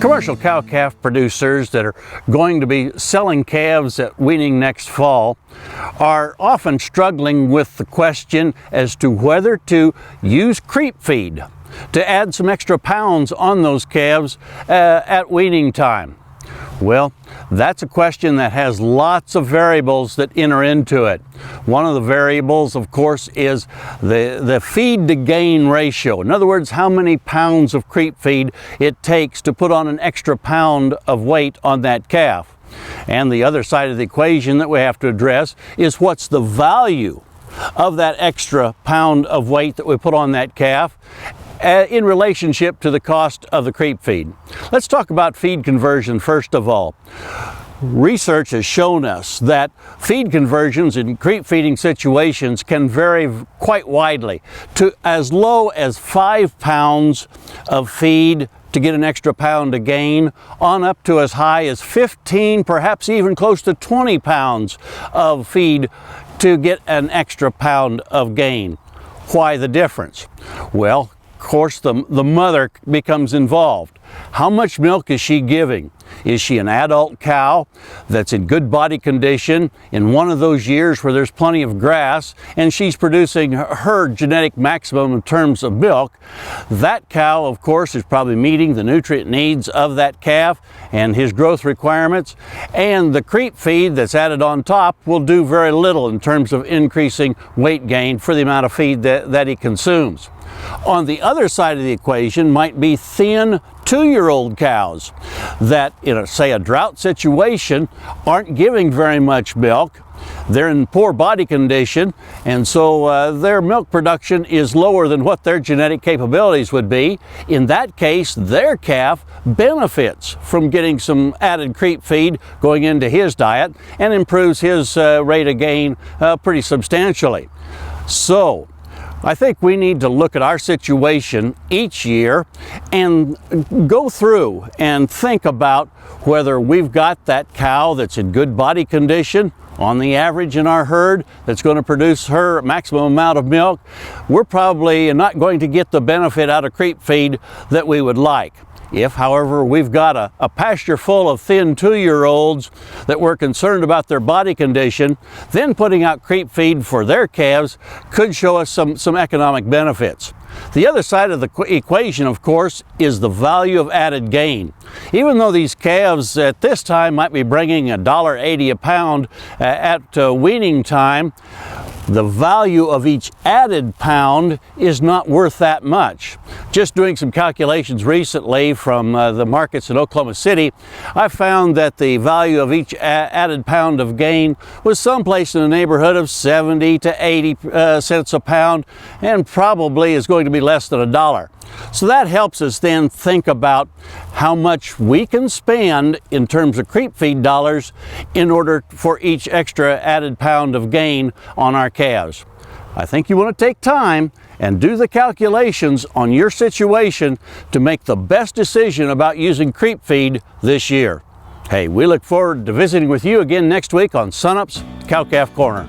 Commercial cow-calf producers that are going to be selling calves at weaning next fall are often struggling with the question as to whether to use creep feed to add some extra pounds on those calves at weaning time. Well, that's a question that has lots of variables that enter into it. One of the variables, of course, is the feed to gain ratio. In other words, how many pounds of creep feed it takes to put on an extra pound of weight on that calf. And the other side of the equation that we have to address is what's the value of that extra pound of weight that we put on that calf in relationship to the cost of the creep feed. Let's talk about feed conversion first of all. Research has shown us that feed conversions in creep feeding situations can vary quite widely to as low as 5 pounds of feed to get an extra pound of gain, on up to as high as 15, perhaps even close to 20 pounds of feed to get an extra pound of gain. Why the difference? Well, of course, the mother becomes involved. How much milk is she giving? Is she an adult cow that's in good body condition in one of those years where there's plenty of grass and she's producing her genetic maximum in terms of milk? That cow, of course, is probably meeting the nutrient needs of that calf and his growth requirements, and the creep feed that's added on top will do very little in terms of increasing weight gain for the amount of feed that he consumes. On the other side of the equation might be thin 2-year-old cows that, in say a drought situation, aren't giving very much milk. They're in poor body condition, and so their milk production is lower than what their genetic capabilities would be. In that case, their calf benefits from getting some added creep feed going into his diet and improves his rate of gain pretty substantially. So I think we need to look at our situation each year and go through and think about whether we've got that cow that's in good body condition on the average in our herd that's going to produce her maximum amount of milk. We're probably not going to get the benefit out of creep feed that we would like. If, however, we've got a pasture full of thin 2-year-olds that we're concerned about their body condition, then putting out creep feed for their calves could show us some economic benefits. The other side of the equation, of course, is the value of added gain. Even though these calves at this time might be bringing $1.80 a pound at weaning time, the value of each added pound is not worth that much. Just doing some calculations recently from the markets in Oklahoma City, I found that the value of each added pound of gain was someplace in the neighborhood of 70 to 80 cents a pound, and probably is going to be less than $1. So that helps us then think about how much we can spend in terms of creep feed dollars in order for each extra added pound of gain on our calves. I think you want to take time and do the calculations on your situation to make the best decision about using creep feed this year. Hey, we look forward to visiting with you again next week on Sunup's Cow-Calf Corner.